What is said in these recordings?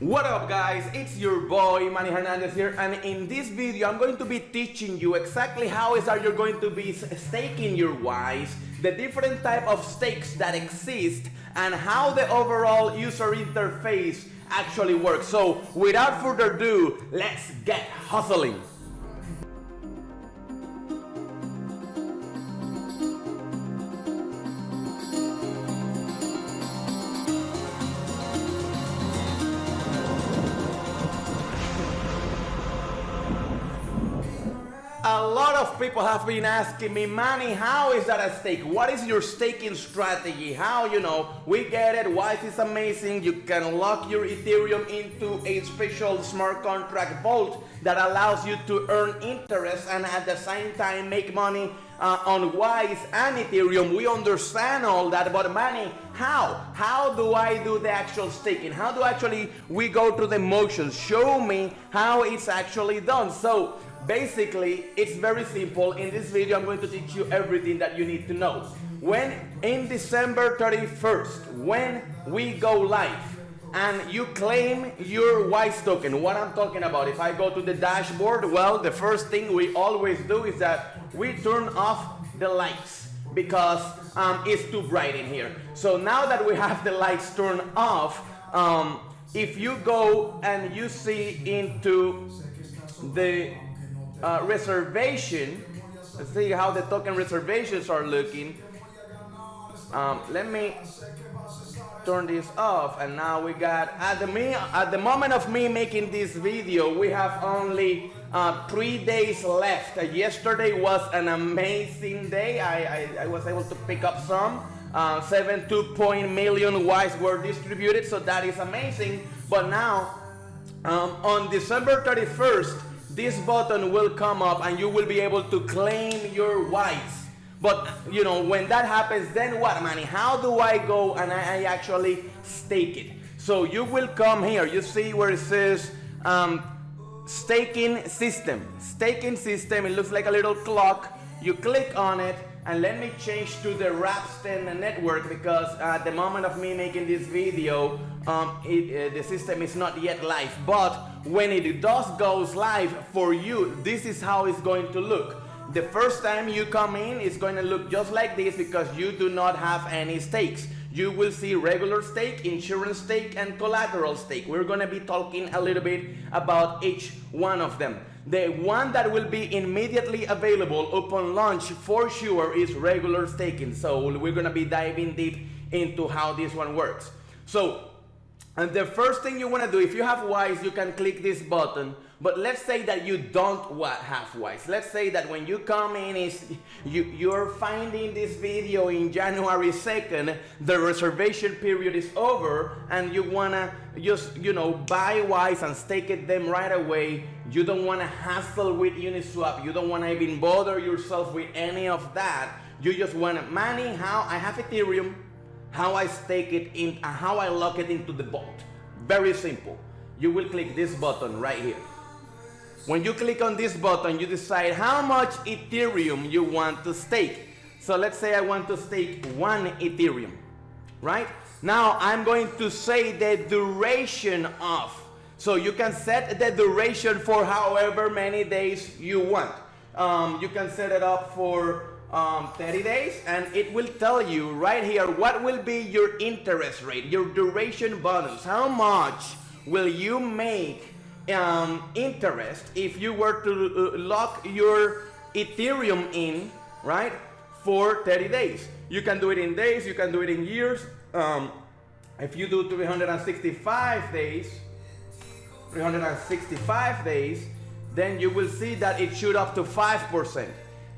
What up guys, it's your boy Manny Hernandez here, and in this video I'm going to be teaching you exactly how is that you're going to be staking your WISE, the different type of stakes that exist, and how the overall user interface actually works. So without further ado, let's get hustling. A lot of people have been asking me, Manny, how is that a stake? What is your staking strategy? How, we get it, WISE is amazing. You can lock your Ethereum into a special smart contract vault that allows you to earn interest and at the same time make money on WISE and Ethereum. We understand all that, but Manny, how? How do I do the actual staking? How do we go through the motions? Show me how it's actually done. So basically, it's very simple. In this video, I'm going to teach you everything that you need to know. When in December 31st, when we go live and you claim your WISE token, what I'm talking about, if I go to the dashboard, well, the first thing we always do is that we turn off the lights because it's too bright in here. So now that we have the lights turned off, if you go and you see into the reservation, let's see how the token reservations are looking. Let me turn this off, and now we got at the moment of me making this video, we have only 3 days left. Yesterday was an amazing day. I was able to pick up some 7.2 million WISE were distributed, so that is amazing. But now on December 31st, this button will come up and you will be able to claim your WISE. But when that happens, then what, Manny? How do I go and I actually stake it? So you will come here, you see where it says staking system. Staking system, it looks like a little clock. You click on it, and let me change to the Rapstan network because at the moment of me making this video, the system is not yet live. But when it does goes live for you, this is how it's going to look. The first time you come in, it's going to look just like this because you do not have any stakes. You will see regular stake, insurance stake, and collateral stake. We're going to be talking a little bit about each one of them. The one that will be immediately available upon launch for sure is regular staking. So we're going to be diving deep into how this one works. So, and the first thing you want to do, if you have WISE, you can click this button. But let's say that you don't have WISE. Let's say that when you come in, you're finding this video in January 2nd, the reservation period is over, and you want to just, buy WISE and stake it them right away. You don't want to hassle with Uniswap. You don't want to even bother yourself with any of that. You just want to, Manny, how I have Ethereum, how I stake it in, and how I lock it into the vault. Very simple. You will click this button right here. When you click on this button, you decide how much Ethereum you want to stake. So let's say I want to stake 1 Ethereum, right? Now I'm going to say the duration of. So you can set the duration for however many days you want. You can set it up for 30 days, and it will tell you right here what will be your interest rate, your duration bonus. How much will you make interest if you were to lock your Ethereum in, right, for 30 days. You can do it in days, you can do it in years. If you do 365 days, then you will see that it shoot up to 5%.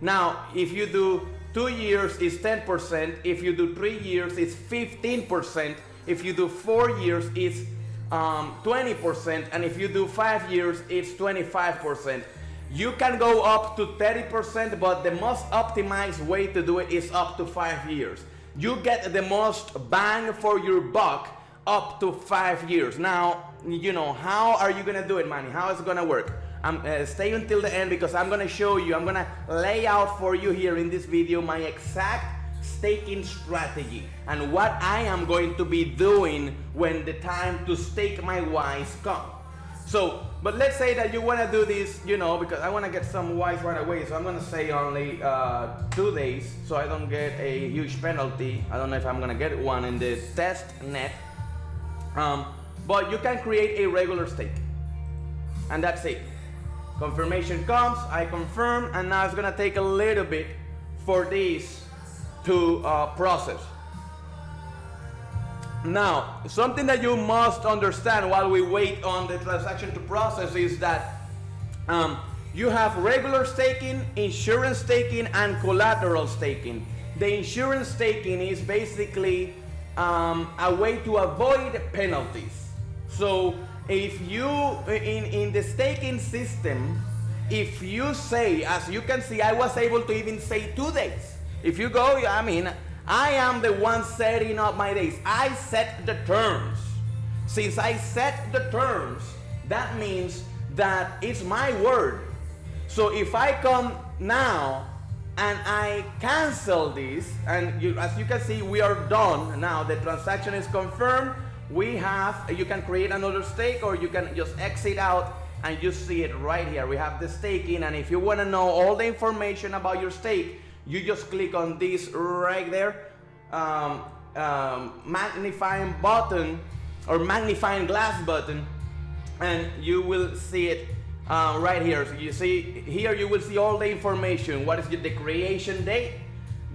Now, if you do 2 years, it's 10%. If you do 3 years, it's 15%. If you do 4 years, it's 20%, and if you do 5 years, it's 25%. You can go up to 30%, but the most optimized way to do it is up to 5 years. You get the most bang for your buck up to 5 years. Now, how are you gonna do it, Manny? How is it gonna work? Stay until the end because I'm gonna show you, I'm gonna lay out for you here in this video my exact staking strategy and what I am going to be doing when the time to stake my Wise comes. So, but let's say that you want to do this, you know, because I want to get some Wise right away. So I'm going to say only 2 days so I don't get a huge penalty. I don't know if I'm going to get one in the test net. But you can create a regular stake. And that's it. Confirmation comes, I confirm, and now it's going to take a little bit for this to process. Now, something that you must understand while we wait on the transaction to process is that you have regular staking, insurance staking, and collateral staking. The insurance staking is basically a way to avoid penalties. So if you, in the staking system, if you say, as you can see, I was able to even say 2 days. If you go, I mean, I am the one setting up my days. I set the terms. Since I set the terms, that means that it's my word. So if I come now and I cancel this, and as you can see, we are done. Now the transaction is confirmed. You can create another stake, or you can just exit out and you see it right here. We have the staking, and if you want to know all the information about your stake, you just click on this right there, magnifying button or magnifying glass button, and you will see it right here. So you see here, you will see all the information. What is the creation date,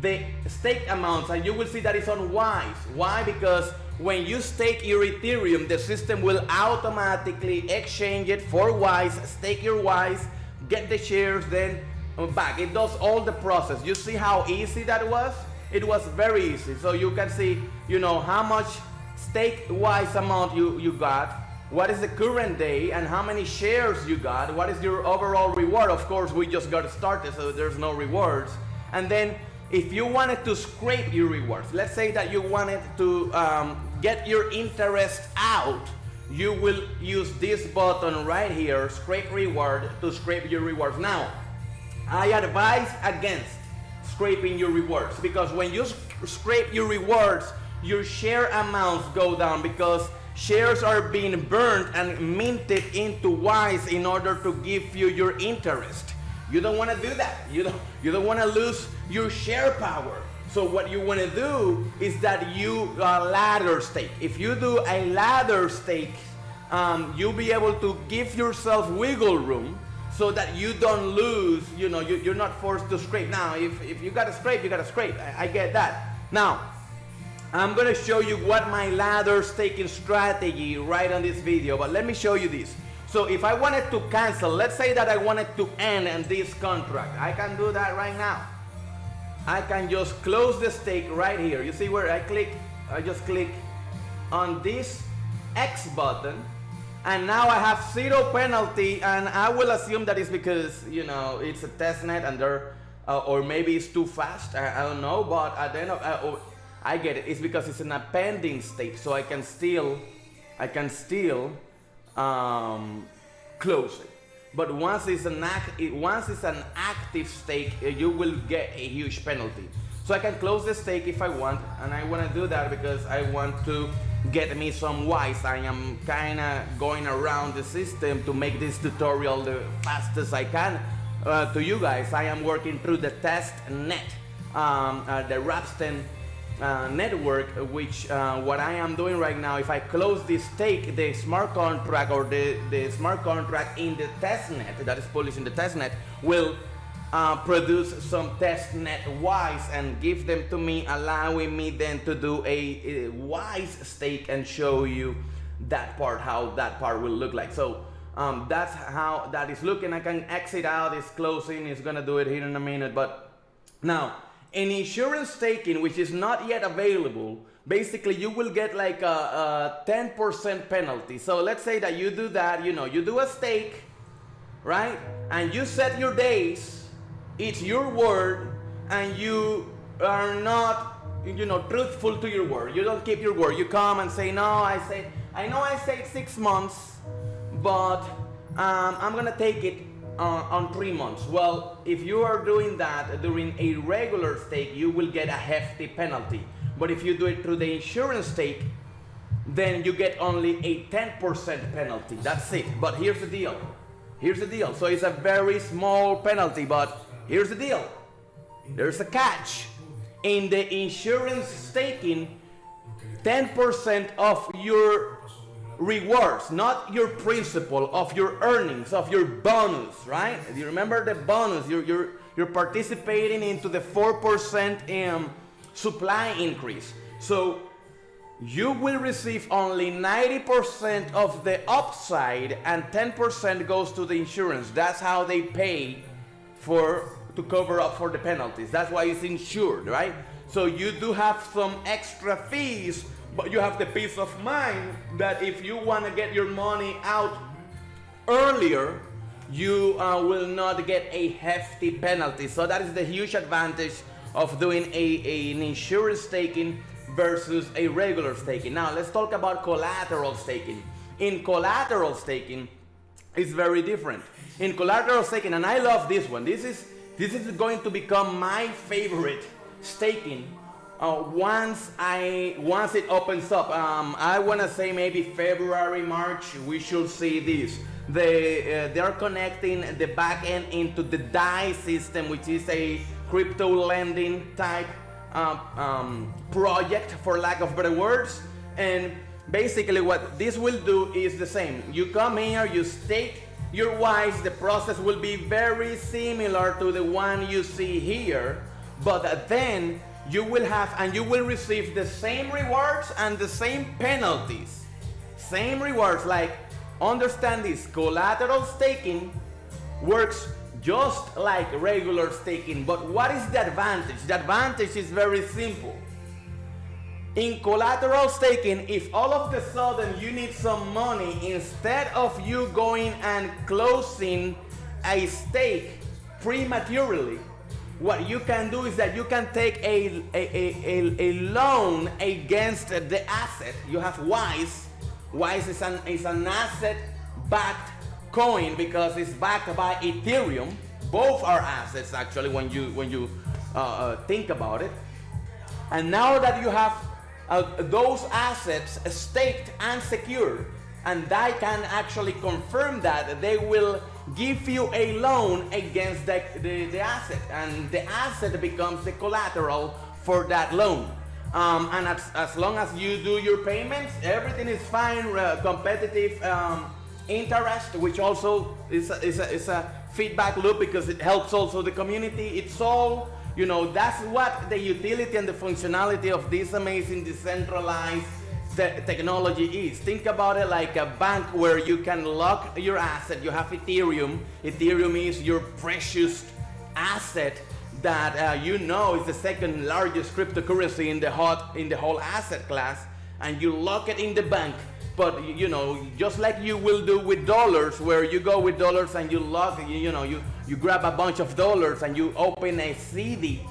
the stake amounts, and you will see that it's on Wise. Why? Because when you stake your Ethereum, the system will automatically exchange it for Wise, stake your Wise, get the shares, then back. It does all the process. You see how easy that was? It was very easy. So you can see, you know, how much stake Wise amount you got, what is the current day, and how many shares you got, what is your overall reward. Of course, we just got started, so there's no rewards. And then if you wanted to scrape your rewards, let's say that you wanted to get your interest out, you will use this button right here, scrape reward, to scrape your rewards. Now, I advise against scraping your rewards, because when you scrape your rewards, your share amounts go down, because shares are being burned and minted into Wise in order to give you your interest. You don't want to do that. You don't want to lose your share power. So what you want to do is that you ladder stake. If you do a ladder stake, you'll be able to give yourself wiggle room so that you don't lose. You know, you're not forced to scrape. Now, if you got to scrape, you got to scrape. I get that. Now, I'm going to show you what my ladder staking strategy right on this video, but let me show you this. So if I wanted to cancel, let's say that I wanted to end this contract, I can do that right now. I can just close the stake right here. You see where I just click on this X button, and now I have 0 penalty, and I will assume that it's because, you know, it's a test net and or maybe it's too fast, I don't know, but at the end of, I get it. It's because it's in a pending state, so I can still close it. But once it's an active stake, you will get a huge penalty. So I can close the stake if I want, and I want to do that because I want to get me some Wise. I am kind of going around the system to make this tutorial the fastest I can to you guys. I am working through the test net, the Rapston network, which what I am doing right now, if I close this stake, the smart contract or the smart contract in the testnet that is published in the testnet will produce some testnet Wise and give them to me, allowing me then to do a Wise stake and show you that part, how that part will look like. So that's how that is looking. I can exit out, it's closing, it's gonna do it here in a minute. But now, in insurance staking, which is not yet available, basically you will get like a 10% penalty. So let's say that you do that, you know, you do a stake, right? And you set your days, it's your word, and you are not, you know, truthful to your word. You don't keep your word. You come and say, no, I know I said 6 months, but I'm gonna take it on 3 months. Well, if you are doing that during a regular stake, you will get a hefty penalty. But if you do it through the insurance stake, then you get only a 10% penalty. That's it. But here's the deal. Here's the deal. So it's a very small penalty, but here's the deal. There's a catch. In the insurance staking, 10% of your rewards, not your principal, of your earnings, of your bonus, right? You remember the bonus? You're participating into the 4% supply increase. So you will receive only 90% of the upside, and 10% goes to the insurance. That's how they pay to cover up for the penalties. That's why it's insured, right? So you do have some extra fees, but you have the peace of mind that if you want to get your money out earlier, you will not get a hefty penalty. So that is the huge advantage of doing an insurance staking versus a regular staking. Now let's talk about collateral staking. In collateral staking, it's very different. In collateral staking, and I love this one. This is going to become my favorite staking once it opens up. I want to say maybe February, March, we should see this. They are connecting the back end into the DAI system, which is a crypto lending type project, for lack of better words. And basically what this will do is the same. You come here, you stake your WISE. The process will be very similar to the one you see here, but then you will have and you will receive the same rewards and the same penalties. Same rewards. Like, understand this, collateral staking works just like regular staking, but what is the advantage? The advantage is very simple. In collateral staking, if all of a sudden you need some money, instead of you going and closing a stake prematurely, what you can do is that you can take a loan against the asset. You have WISE. WISE is an asset-backed coin because it's backed by Ethereum. Both are assets actually when you think about it. And now that you have those assets staked and secured, and DAI can actually confirm that, they will give you a loan against the asset, and the asset becomes the collateral for that loan. And as long as you do your payments, everything is fine. Competitive interest, which also is a feedback loop because it helps also the community. It's all, that's what the utility and the functionality of this amazing decentralized technology is. Think about it like a bank where you can lock your asset. You have Ethereum. Ethereum is your precious asset that is the second largest cryptocurrency in the whole asset class, and you lock it in the bank. But just like you will do with dollars, where you go with dollars and you lock, you grab a bunch of dollars and you open a CD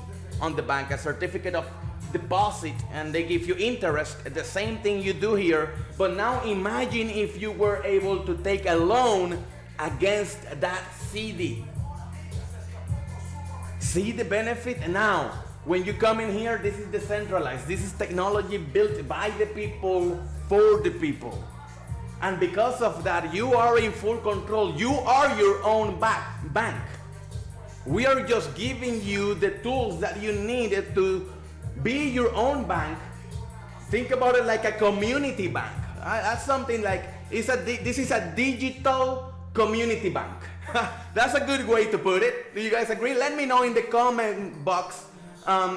on the bank, a certificate of deposit, and they give you interest. The same thing you do here, but now imagine if you were able to take a loan against that CD. See the benefit? Now, when you come in here, this is decentralized. This is technology built by the people for the people. And because of that, you are in full control. You are your own bank. We are just giving you the tools that you need to be your own bank. Think about it like a community bank. That's something like, this is a digital community bank. That's a good way to put it. Do you guys agree? Let me know in the comment box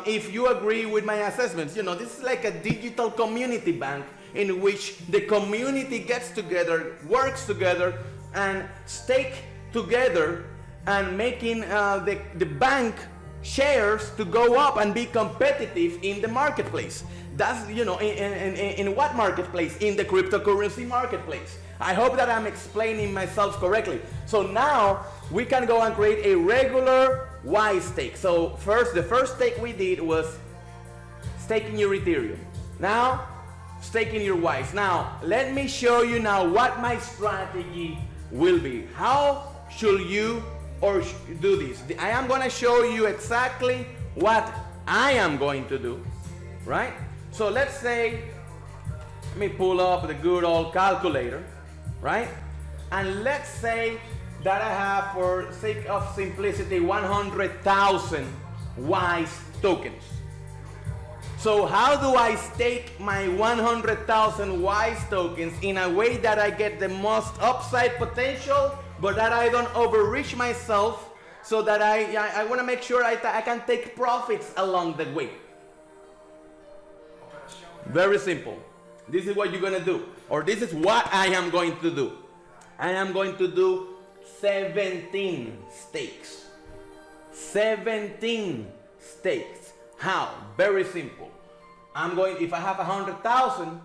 if you agree with my assessments. This is like a digital community bank in which the community gets together, works together, and stake together, and making the bank shares to go up and be competitive in the marketplace. That's, in what marketplace? In the cryptocurrency marketplace. I hope that I'm explaining myself correctly. So now we can go and create a regular WISE stake. So the first stake we did was staking your Ethereum. Now, staking your WISE. Now, let me show you now what my strategy will be. How should you do this? I am going to show you exactly what I am going to do, right? So let's say, let me pull up the good old calculator, right? And let's say that I have, for sake of simplicity, 100,000 WISE tokens. So how do I stake my 100,000 WISE tokens in a way that I get the most upside potential, but that I don't overreach myself, so that I want to make sure I can take profits along the way? Very simple. This is what you're going to do, or this is what I am going to do. I am going to do 17 stakes. 17 stakes. How? Very simple. If I have 100,000,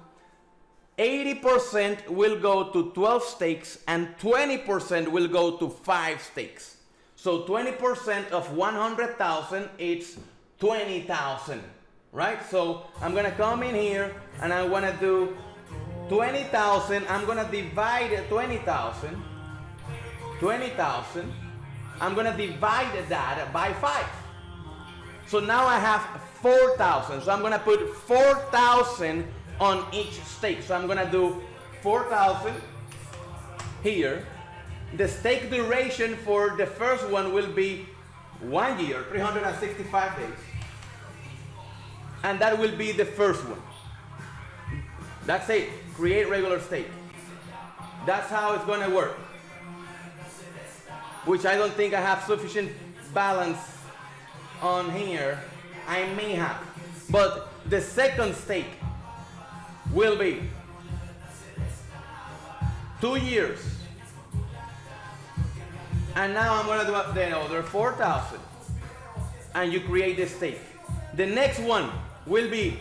80% will go to 12 stakes and 20% will go to 5 stakes. So 20% of 100,000 is 20,000, right? So I'm gonna come in here and I wanna do 20,000. I'm gonna divide 20,000. I'm gonna divide that by 5. So now I have 4,000. So I'm gonna put 4,000 on each stake. So I'm gonna do 4,000 here. The stake duration for the first one will be 1 year, 365 days. And that will be the first one. That's it. Create regular stake. That's how it's gonna work. Which I don't think I have sufficient balance on here. I may have. But the second stake will be 2 years. And now I'm going to do the other 4,000. And you create the stake. The next one will be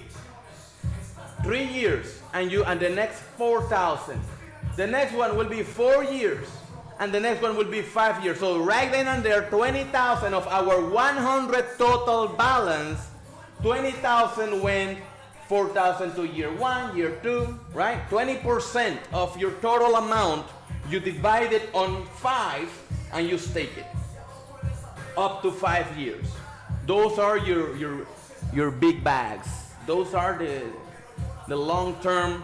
3 years. And the next 4,000. The next one will be 4 years. And the next one will be 5 years. So right then and there, 20,000 of our 100 total balance, 20,000 went 4,000 to year 1, year 2, right? 20% of your total amount, you divide it on 5 and you stake it up to 5 years. Those are your big bags. Those are the long-term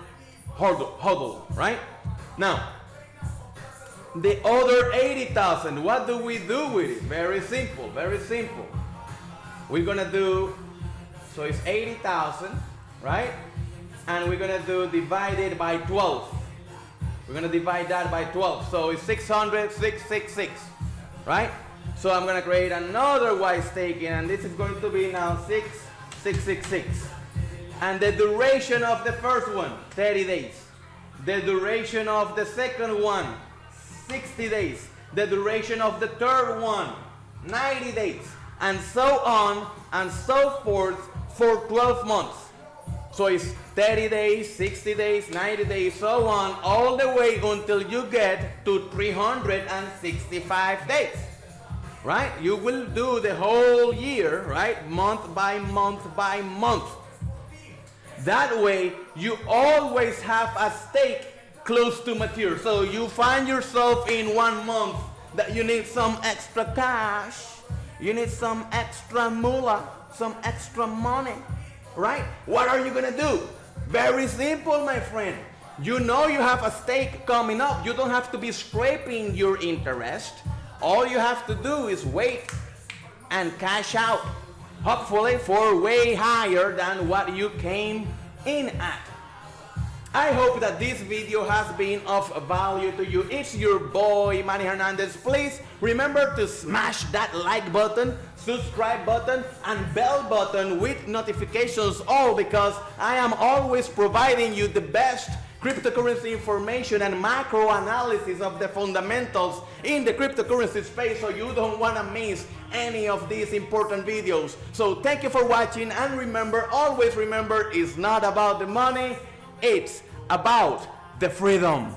hodl, right? Now, the other 80,000, what do we do with it? Very simple, very simple. We're gonna do, so it's 80,000, right? And we're gonna do divided by 12. We're gonna divide that by 12. So it's 600, 666, right? So I'm gonna create another WISE staking, and this is going to be now 6666. And the duration of the first one, 30 days. The duration of the second one, 60 days. The duration of the third one, 90 days. And so on and so forth for 12 months. So it's 30 days, 60 days, 90 days, so on, all the way until you get to 365 days. Right? You will do the whole year, right? Month by month by month. That way, you always have a stake close to mature. So you find yourself in 1 month that you need some extra cash, you need some extra moolah, some extra money, right? What are you gonna do? Very simple, my friend. You know you have a stake coming up. You don't have to be scraping your interest. All you have to do is wait and cash out, hopefully for way higher than what you came in at. I hope that this video has been of value to you. It's your boy, Manny Hernandez. Please remember to smash that like button, subscribe button, and bell button with notifications all, because I am always providing you the best cryptocurrency information and macro analysis of the fundamentals in the cryptocurrency space, so you don't want to miss any of these important videos. So thank you for watching, and remember, always remember, it's not about the money, it's about the freedom.